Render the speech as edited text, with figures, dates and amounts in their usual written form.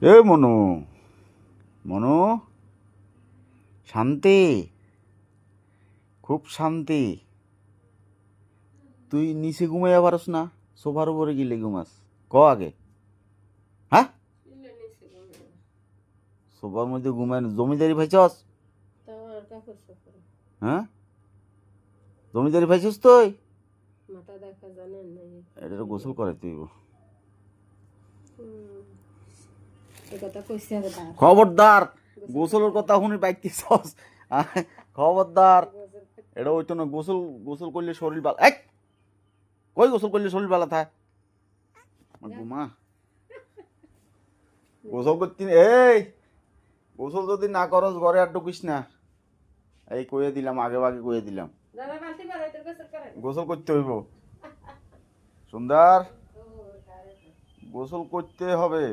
এ মনু, মনু, শান্তি, খুব শান্তি। তুই নিচে ঘুমাইয়া পারস না? সোফার উপরে গিলে ঘুমাস? ক আগে। হ্যাঁ, সোফার মধ্যে ঘুমায় জমিদারি পাইছস? হ্যাঁ, জমিদারি পাইছস তুই? এটা গোসল করে তুই। খবরদার, গোসলের কথা শুনি পাইতেছস? খবরদার, এটা ওইতো না। গোসল গোসল করলে শরীর ভালো। এক কই গোসল করলে শরীর ভালো থাকে? ঘুমা। গোসল করতে এই গোসল যদি না করস ঘরে আর ঢুকিস না। এই কইয়ে দিলাম, আগে আগে কইয়ে দিলাম, গোসল করতে হইব। সুন্দর, গোসল করতে হবে।